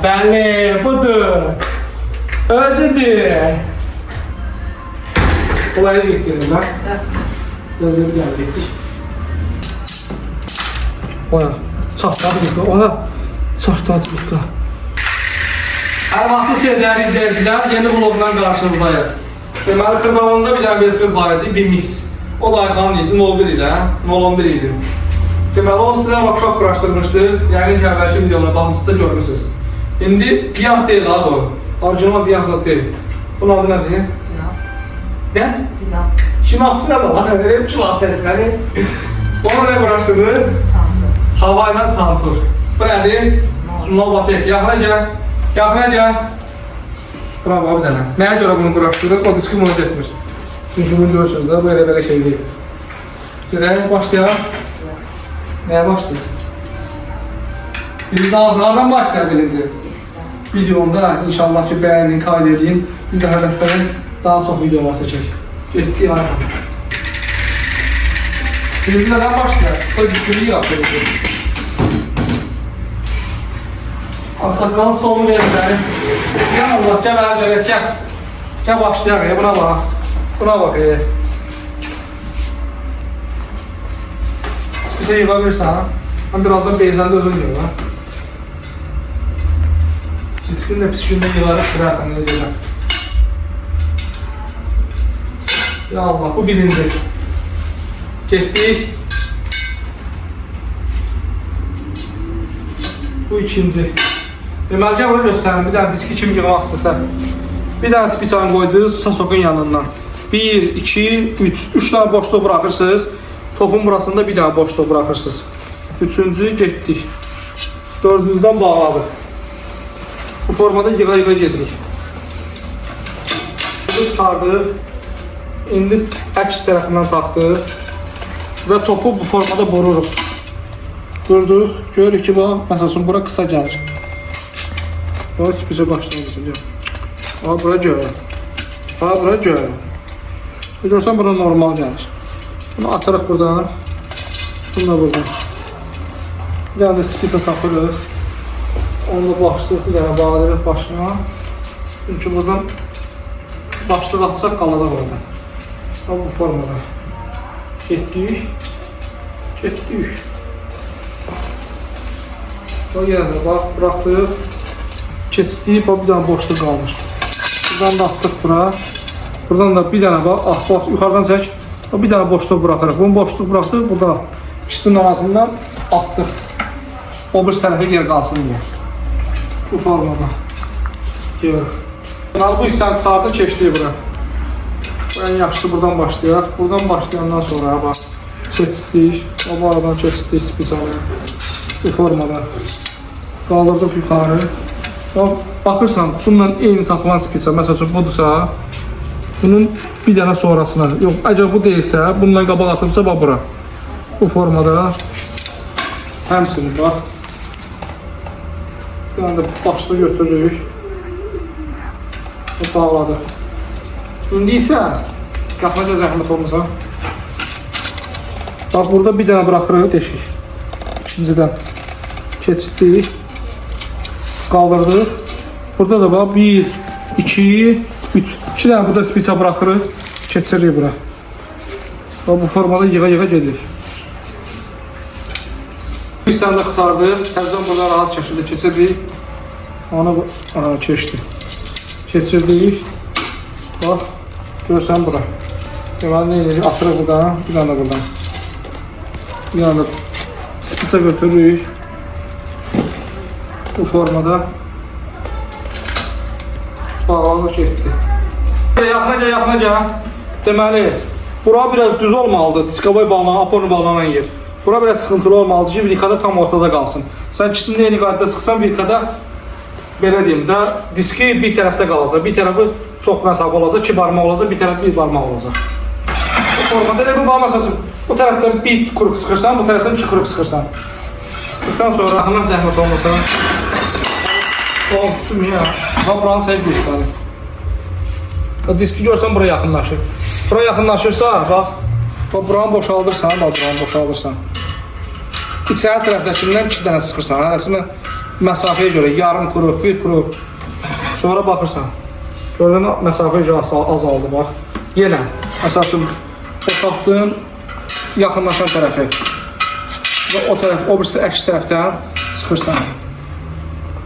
Bəli, budur. Özüdür. Olayı yıkıyorum ben. Özür dilerim, yetmiş. Oya, çahtladı yıkı, oya. Çahtladı yıkı. Hər vaxtı sevdiyəni izləyicilər, yeni vlogdan qarşınızdayıq. Deməli, kanalında bir dənə Vesper var idi, bir mix. O da Ayxanın idi, 01 idi, 011 idi. Deməli, o sizə workshop quraşdırmışdır. Yəni ki, əvvəlki videolarına baxmışsınızsa görmüşsünüz. İndi Biyah deyil abi o. Orijinal Biyah zat deyil. Bunun adı nədir? Nə? Şinaf nə var? Hep çulat sesləri. Onu nə quraşdırır? Hava ilə Santur. Bu nədir? Novatek. Yaxına gəl. Yaxına gəl. Bravo, bir dənə. Nəyə görə bunu quraşdırır? O diski bunu getmiş. Çünki bunu görürsünüz də, bu elə-belə şey deyil. Gedək, başlayaq. Nəyə başlayaq? Birinci ağızlardan başlayaq birinci. Videomda inşallah ki, bəyənin, kayd edin. Biz də hədəflərin daha çox videolar seçək. Getdik ayağım. Birinci nədən başlayaq? O diskini yapıyoruz. Aksaqqalın sonu verirləri. Ya Allah, gəl əl gəl. Gəl başlayaq, buna bax. Buna bax. Spisə yığa bilirsən. Mən birazdan beyzəndə özün yığım. Diskin də pis gündə yığarıq, qırarsan, elə deyirəm. Ya Allah, bu birinci. Getdik. Bu ikinci. Deməli, gəl bunu göstərim. Bir dənə diski kimi yığmaq istəsən. Bir dənə spiçanı qoydunuz sasokun yanından. 1, 2, 3. 3 tane boşluq bırakırsınız. Topun burasında bir dənə boşluq bırakırsınız. Üçüncü getdik. Dördüncüdən bağladıq. Bu formada yığa-yığa gedirik. Bunu çıxardıq. İndi əks tərəfindən taxdıq. Və topu bu formada boruruq. Durduq. Görürük ki, məsəl üçün, bura qısa gəlir. Bura spicə başlamışsın. Bura gəlir. Bura gəlir. Görürsən, bura normal gəlir. Bunu atarıq buradan. Bunu da buradan. Bir dənə də spicə taxırıq. Onu da başlıq, bir dənə bağlayırıq başına. Çünki buradan başlıq atsaq qalacaq oradan. Bu formada. Getdik. Getdik. O yerdə bax, bıraxdıq. Keçdik, bir dənə boşluq qalmışdı. Buradan da atdıq bura. Buradan da bir dənə bax, yuxarıdan çək. Bir dənə boşluq bıraxırıq. Bunu boşluq bıraxdıq, burada ikisinin arasından atdıq. O bir tərəfə yer qalsın deyə. Bu formada. Görürük. Bu hissəni tutardı, keçdik bura. Bu ən yaxşısı buradan başlayaq. Buradan başlayandan sonra bax, keçdik. O aradan keçdik spiçanı. Bu formada. Qaldırdıq yuxarı. Baxırsan, bununla eyni taxılan spiça, məsəl üçün budursa, bunun bir dənə sonrasına, yox, əgər bu deyilsə, bundan qabaq atımsa, bax bura. Bu formada həmsinin, bax. Bir dənə də başlığı götürürük. Bağladıq. İndi isə, yaxınca zəhmət olmasa, bax, burada bir dənə bıraxırıq, deşik. İkincidən keçdik. Qaldırdıq. Burada da bax 1, 2, 3. 2 dənə burada spiça bıraxırıq. Keçiririk bura. Bu formada yığa-yığa gedirik. Bu hissəni də qutardıq. Təzdən burada rahat şəkildə keçiririk. Onu keçdik. Keçirdik. Bax, görsən bura. Deməli, nə edirik? Atırıq buradan, bir dənə də buradan. Bir dənə də spiça götürürük. Bu formada bağlanıq getdi. Yaxına. Deməli, bura biraz düz olmalıdır. Diskavoy bağlanan, aporunu bağlanan yer. Bura biraz sıxıntılı olmalıdır ki, virkada tam ortada qalsın. Sən ikisini eyni qaydada sıxsan, virkada belə deyim də, diski bir tərəfdə qalacaq. Bir tərəfi çox məsafə olacaq, 2 barmaq olacaq, bir tərəfi 1 barmaq olacaq. Bu formada elə bu bağlamasın. Bu tərəfdən bir kuruq sıxırsan, bu tərəfdən 2 kuruq sıxırsan. Sıxdıqdan sonra yaxından zəhmət olmasa, tuttum ya. Bax, buranı çək göstərim. Diski görsən, buraya yaxınlaşır. Buraya yaxınlaşırsa, bax, buranı boşaldırsan, İçəri tərəfdəkindən 2 dənə sıxırsan, arasını məsafəyə görə yarım kuru, bir kuru. Sonra baxırsan. Gördün məsafə azaldı bax. Yenə məsəl üçün boşaltdın yaxınlaşan tərəfi. Və o tərəf, o birisi əks tərəfdən sıxırsan.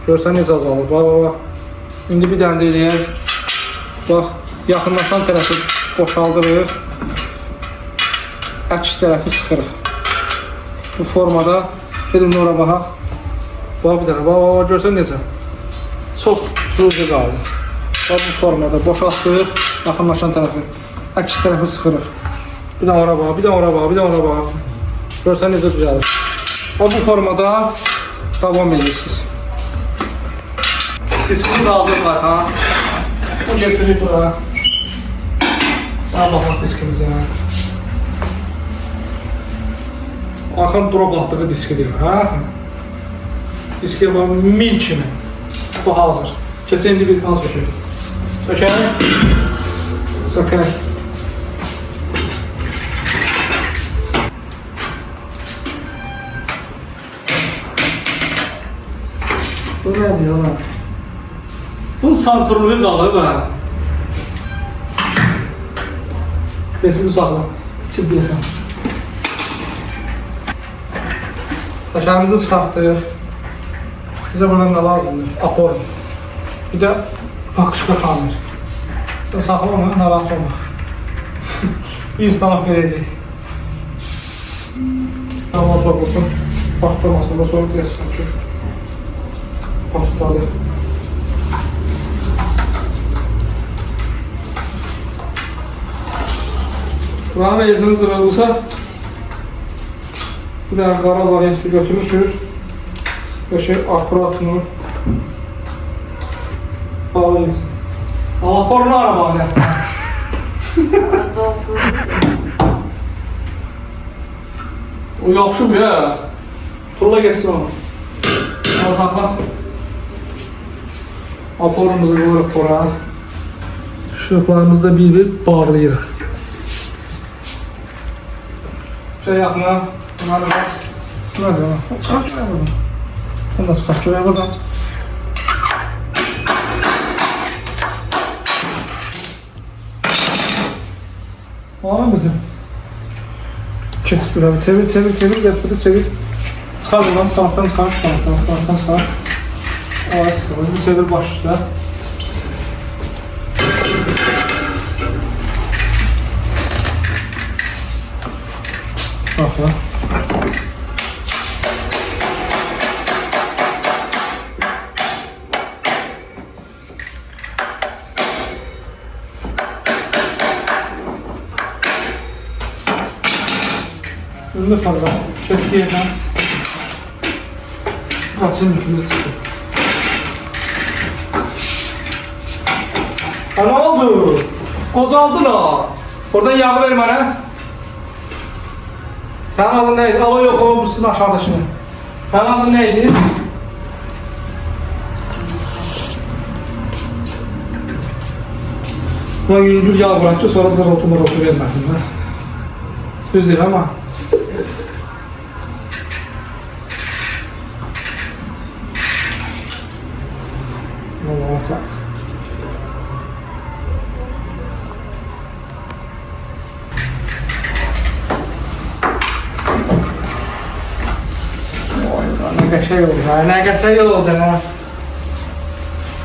Görsən necə azalır. Bax. İndi bir dənə də eləyək. Bax, yaxınlaşan tərəfi boşaldırıq. Əks tərəfi sıxırıq. Bu formada gedin ora baxaq. Bax bir dənə, bax, görsən necə? Çox cüzi qaldı. Bax bu formada boşaltdıq, yaxınlaşan tərəfi. Əks tərəfi sıxırıq. Bir dənə ora bax, bir dənə ora bax, bir dənə ora bax. Görsən necə düzəlir. Bax bu formada davam edirsiniz. Diskimiz hazır var, ha? Bu getirir bura. Sana baxaq diskimizə. Axın dura batdığı diskidir, hə? Diski var, mil kimi. Bu hazır. Kesin indi bir kan sökür. Sökək. Sökək. Bu nədir ona? Bu santurlu qalıb, hə? Besini sağla. İçib deyəsən. Təşərimizi çıxartdıq. Bizə buradan nə lazımdır? Apor. Bir də pakışqa xamir. Sən saxla onu, narahat olma. Bir instanak verəcək. Tamam, soğursun. Patlamasın da soğuk deyəsən ki. Patladı. Buranın evzini zırılırsa bir dənə qara zaryetli götürürsünüz. Və şey akuratını bağlayırsınız. Amma porunu araba nəsin? O yapışıb ya. Tulla geçsin onu. Ama sakla. Aporumuzu koyuruq pora. Şuruplarımızı da bir bağlayırıq. Şey yaxına. Bunları da. Bunları da. Çıxart görək buradan. Bunu da çıxart görək buradan. Var bizim. Keç bir çevir, gazpıdı çevir. Çıxar buradan, sanatdan çıxar. Evet, bir çevir baş üstə. Bakla. Ünlü fazla. Keski yerden. Kaçın yükümüz çıkıyor. Ne oldu? Kozaldın ha. Oradan yağı ver bana. Senin adın neydi? Alo yok o bursun aşağıda şimdi. Senin adın neydi? Buna yüzgül yağ bırakçı sonra zırıltı vermesin. Düz değil ama. Allah'a ne şey oldu ha, ne şey oldu ha.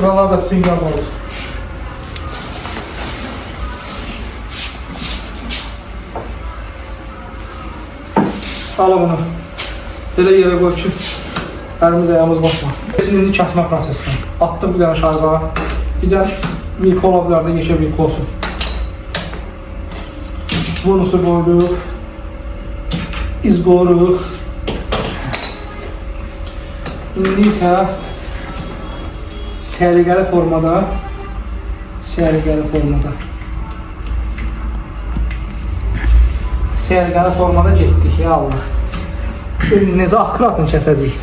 Buralarda bütün yağ oldu. Al bunu. Böyle yere koy ki elimiz ayağımız basma. Şimdi kesme prosesi. Attım bir tane şarja. Bir de vilk olabilir de geçe vilk olsun. Bonusu koyduk. İz koyduk. İndi isə sərigəli formada getdik ya Allah. Necə akkuratını kəsəcəyik.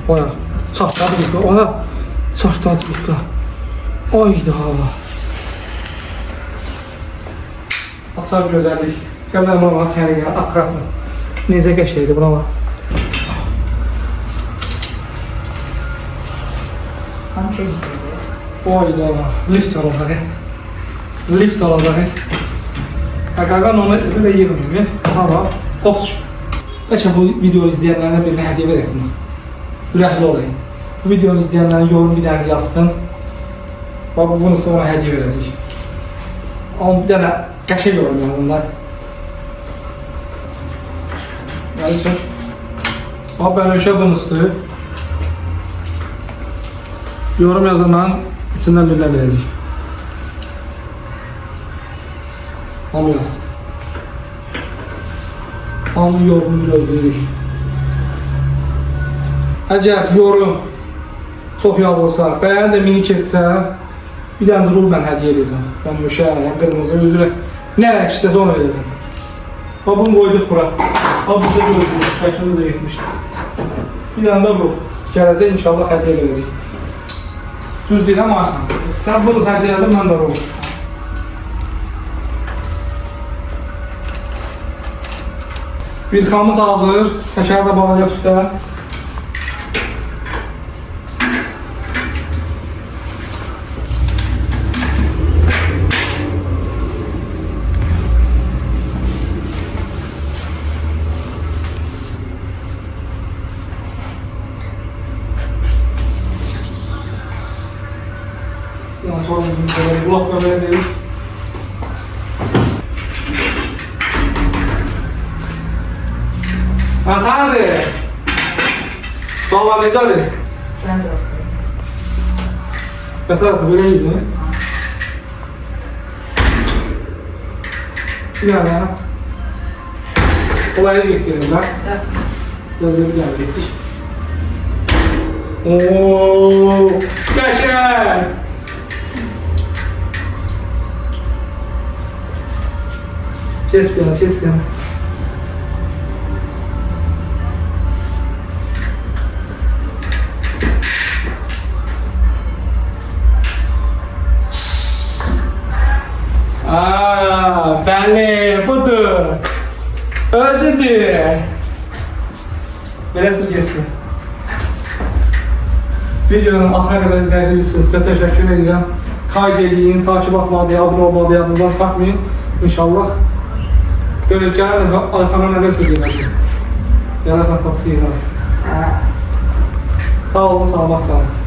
Oya, çatladı bir oya, çatladı bir oydu Allah. Açar gözəllik. Gələn buna sərigəli akkuratını. Necə qəşəydi buna bax. Tam şey gibi. Oyda lift olacak. Lift olacak. Hakikaten onu da yığmıyor. Ama olsun. Belki bu videoyu izleyenlerden birine hediye verelim. Ürəkli olayım. Bu videonu izleyenlerin yorum bir dənə yazsın. Bak bunu sonra hediye verəcək. Ama bir dənə qəşəng yorum yazınlar. Yani için. Bak ben ölçə bunu istiyor. Yorum yazanların içinden birine verəcək. Hamı yazsın. Hamı yorumunu gözləyirik. Əgər yorum çox yazılsa, bəyən də minik etsə, bir dənə rul mən hədiyyə edəcəm. Ben müşəhərəm, qırmızı üzrə. Nə rəng istəsə onu edəcəm. Bax, bunu qoyduq bura. Bax, burada gözləyik, şəklimiz də getmişdir. Bir dənə də rul. Gələcək, inşallah hədiyyə verəcək. Düz deyiləm, Ayxan. Sən bunu hədiyyə edin, mən də rul. Vilkamız hazır. Təkər də bağlayaq üstə. Yani sorumuzun böyle kulak göbeği değil. Hadi. Sağlar neyse hadi. Ben de bakıyorum. Yatar böyle iyi mi? Bir tane. Kolayı bekleyelim ben. Evet. Gözleri bir tane bekleyin. Ooo. Kaşar. Kes bir yana, kes bir yana. Belli, budur. Özüdür. Belə sürgəsin. Videonun axına qədər izlədiyiniz üçün sizə təşəkkür edirəm. Kayd edin, takip atmağı, abunə olmağı, yadınızdan çıxartmayın. İnşallah. Görək, gəlin, Ayxana nələ sürgəyəcək. Yararsan taksi yığın. Sağ olun, salamat qalın.